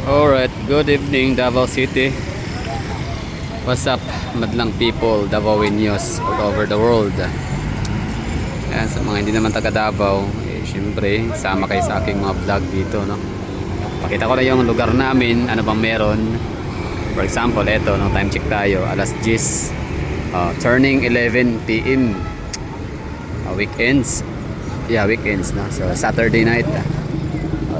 Alright, good evening Davao City. What's up, madlang people, Davaoenos all over the world. Ayan, sa mga hindi naman taga Davao, syempre, sama kayo sa aking mga vlog dito, no? Pakita ko na yung lugar namin, ano bang meron. For example, eto, no, time check tayo, alas 10, turning 11 PM. Weekends. Yeah, weekends, no? So, Saturday night.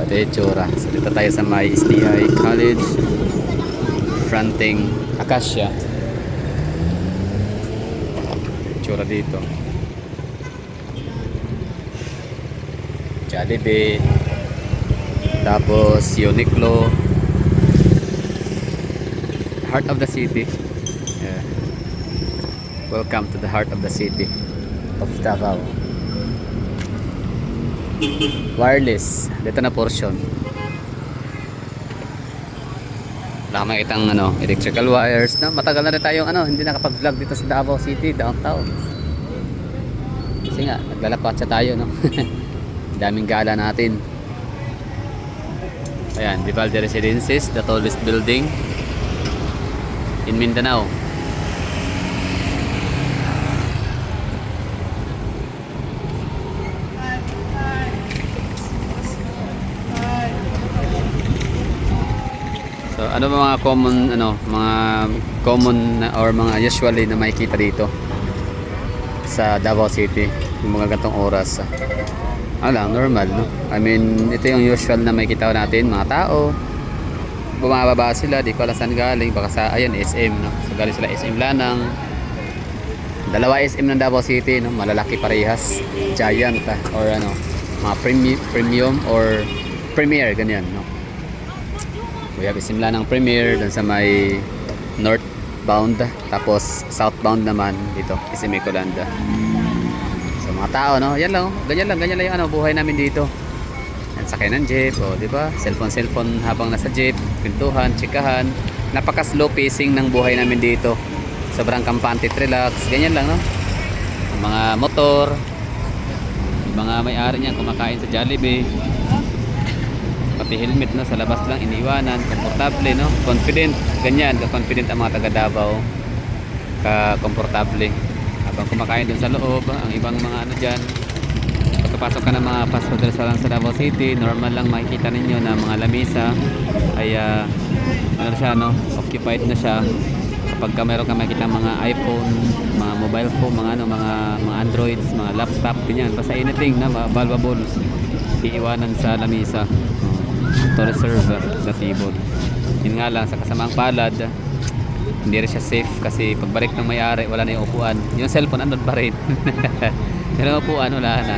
Ito yung tsura. So dito tayo sa may STI College fronting Acacia. Tsura dito. Jollibee. Tapos Uniqlo. Heart of the city. Yeah. Welcome to the heart of the city of Davao. Wireless dito na portion. Wala kang makitang electrical wires na matagal na rin tayong hindi nakapag-vlog dito sa Davao City downtown kasi nga naglalakwatsa tayo, no? Daming gala natin. Ayan, Vivaldi Residences, the tallest building in Mindanao. So, ano ba mga common or mga usually na makikita dito sa Davao City yung mga gantong oras? Normal, no? I mean, ito yung usual na makikita natin, mga tao bumababa sila, di ko alam saan galing, baka sa ayan SM, no? So galing sila SM Lanang, dalawa SM ng Davao City, no? Malalaki parehas, giant or mga premium or premier, ganyan, no? We have isimla ng Premier dun sa may northbound, tapos southbound naman dito SM Ecolanda. So mga tao, no, yan lang, ganyan lang yung buhay namin dito. Yan, sakay ng jeep, di ba? Cellphone habang nasa jeep, pintuhan, tsikahan. Napaka slow pacing ng buhay namin dito. Sobrang kampante at relax, ganyan lang, no? Ang mga motor, yung mga may-ari niyan kumakain sa Jollibee. Pati helmet, no, sa labas lang iniwanan, komportable, no, confident, ganyan, confident ang mga taga Davao, komportable habang kumakain dun sa loob. Ang ibang mga dyan, pagkapasok ka ng mga fast food restaurant sa Davao City, normal lang makikita ninyo na mga lamesa ay siya, no, occupied na siya. Kapag meron ka makikita mga iPhone, mga mobile phone, mga Androids, mga laptop, ganyan, basta anything na valuable iiwanan sa lamesa to reserve the table. Yun nga lang, sa kasamaang palad, hindi rin siya safe kasi pagbalik ng may-ari wala na yung upuan, yung cellphone andun pa rin. Yung upuan wala na.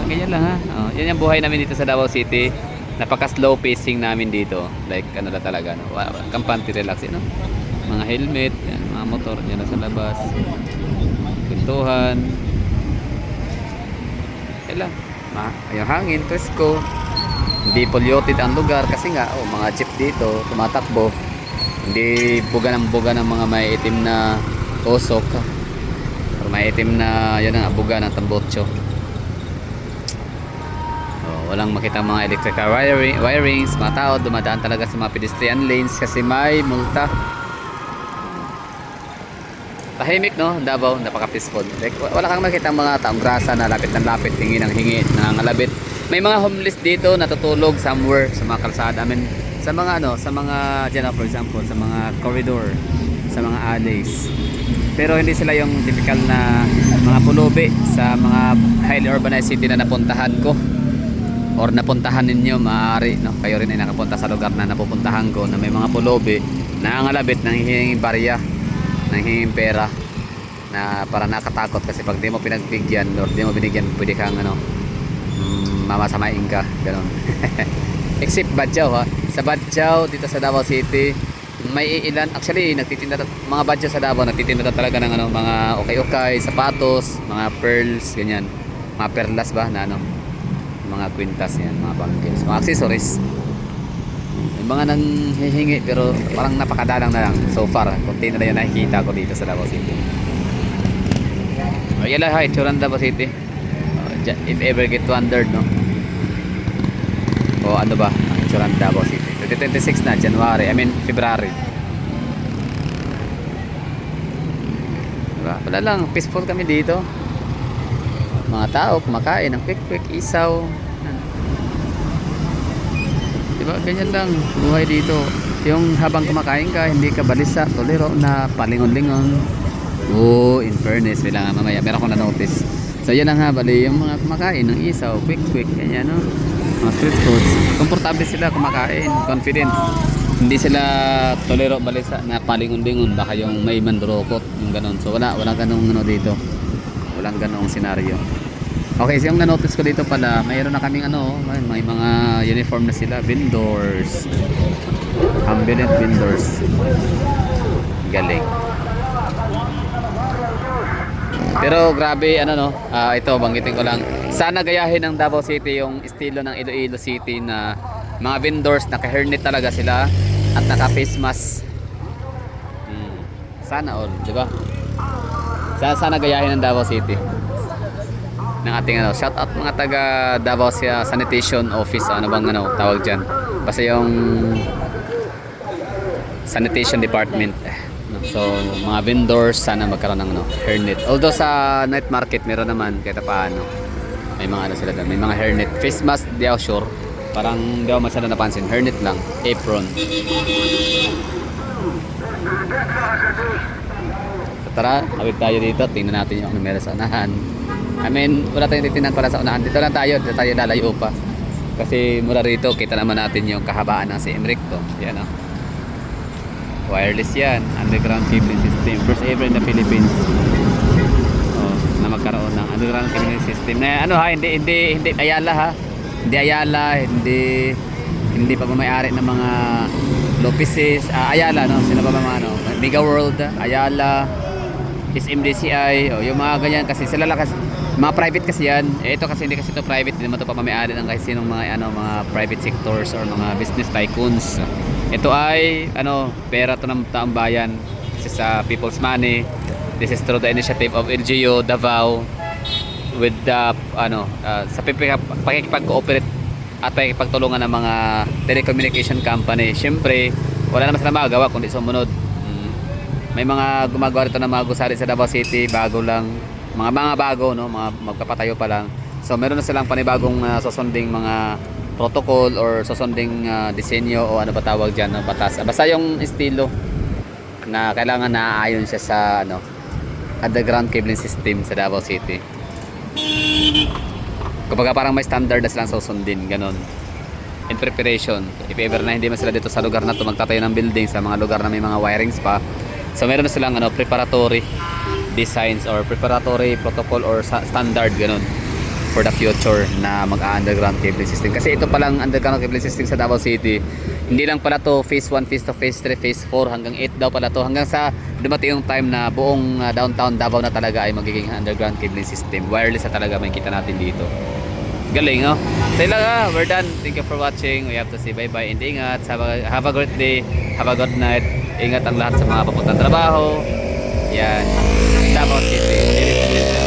Ganyan lang, ha. Yan yung buhay namin dito sa Davao City. Napaka slow pacing namin dito, like na talaga, no? Kampante, relax, mga helmet yan, mga motor yan sa labas, pintuhan, yan lang. Yung hangin, presko, hindi polluted ang lugar kasi nga mga jeep dito tumatakbo, hindi buga ng mga may itim na usok or may itim na buga ng tambotso. Walang makita mga electrical wirings, mga tao dumadaan talaga sa mga pedestrian lanes kasi may multa. Tahimik, no, Davao, napaka-peaceful. Like, wala kang makita mga taong grasa na lapit ng lapit, hingi ng hingi, nangangalabit. May mga homeless dito natutulog somewhere sa mga kalsada. I mean, sa mga dyan, for example, sa mga corridor, sa mga alleys. Pero hindi sila yung typical na mga pulubi sa mga highly urbanized city na napuntahan ko or napuntahan ninyo, maaari, no, kayo rin ay nakapunta sa lugar na napupuntahan ko na may mga pulubi, nangangalabit, nanghihinging barya, nanghihinging pera, na para nakatakot kasi pag di mo pinagbigyan or di mo binigyan, pwede kang mamasamain ka, ganun. Except Badjaw, ha. Sa Badjaw dito sa Davao City may ilan, actually nagtitinda mga Badjaw sa Davao, nagtitinda talaga ng mga okay, sapatos, mga pearls, ganyan, mga perlas ba na mga kwintas yan, mga bangkils, mga accessories. Yung mga nang hihingi pero parang napakadalang na lang so far. Kunti na lang yung nakikita ko dito sa Davao City. Yan lang, itsura ng Davao City. If ever get wondered, no, O ano ba ang itsura ng Davao City. 2026 na, January, February. Diba? Wala lang, peaceful kami dito. Mga tao, kumakain ng quick isaw. Diba? Ganyan lang, buhay dito. Yung habang kumakain ka, hindi ka balisa, tolero na palingon-lingon. Oh, in fairness, may lang mamaya, meron akong na-notice. So yan ang bali, yung mga kumakain ng isaw, quick, ganyan, no? Mga street foods, komportable sila kumakain, confident. Hindi sila tolero balisa na palingon-lingon, baka yung may mandurokot, yung ganon. So walang ganong ano dito. Walang ganong senaryo. Okay, so yung na-notice ko dito pala, mayroon na kaming may mga uniform na sila, vendors. Ambulant vendors. Galing. Pero grabe ito banggitin ko lang. Sana gayahin ng Davao City yung estilo ng Iloilo City na mga vendors naka-hairnet talaga sila at naka-face mask. Sana all, di ba? Sana gayahin ng Davao City. Ng ating shout out mga taga Davao Sanitation Office, ano bang tawag diyan. Basta yung Sanitation Department. So, mga vendors sana magkaroon ng hairnet. Although sa night market meron naman kahit paano. May mga sila doon. May mga hairnet. Face mask, di ako sure. Parang di ako masyado napansin. Hairnet lang. Apron. So, tara, awit tayo dito. Tingnan natin yung meron sa unahan. Wala tayong titingnan para sa unahan. Dito tayo lalayo pa. Kasi mula rito, kita naman natin yung kahabaan ng CM Recto. Yan wireless yan, underground cabling system, first ever in the Philippines na magkaroon ng underground cabling system na hindi Ayala hindi pa may-ari ng mga Lopez's, Ayala sila pa Mega World, Ayala, SMDCI, yung mga ganyan kasi sila lang kasi mga private kasi yan. Ito kasi hindi kasi ito private, hindi naman ito pamamay-ari ng kasi sinong mga private sectors or mga business tycoons. Ito ay pera to ng taong bayan. This is people's money. This is through the initiative of LGU Davao with the sa pakikipag-cooperate at pakikipagtulungan ng mga telecommunication company. Siyempre, wala naman sila magagawa kundi sumunod. May mga gumagawa rito ng mga gusari sa Davao City, bago lang. Mga bago, mga magpapatayo pa lang. So meron na silang panibagong susunding mga protocol or susunding disenyo o ano ba tawag dyan, batas. Basta yung estilo na kailangan naaayon siya sa underground cabling system sa Davao City. Kumbaga parang may standard na silang susundin, ganon. In preparation, if ever na hindi man sila dito sa lugar na to magtatayo ng building sa mga lugar na may mga wirings pa. So meron na silang preparatory designs or preparatory protocol or standard, ganon, for the future na mag-underground cabling system. Kasi ito palang underground cabling system sa Davao City, hindi lang pala to phase 1, phase 2, phase 3, phase 4 hanggang 8 daw pala to, hanggang sa dumating yung time na buong downtown Davao na talaga ay magiging underground cabling system. Wireless na talaga may kita natin dito. Galing, no? So yun lang, we're done. Thank you for watching. We have to say bye bye and ingat. Have a great day, have a good night. Ingat ang lahat sa mga papuntang trabaho. Yan, Davao City.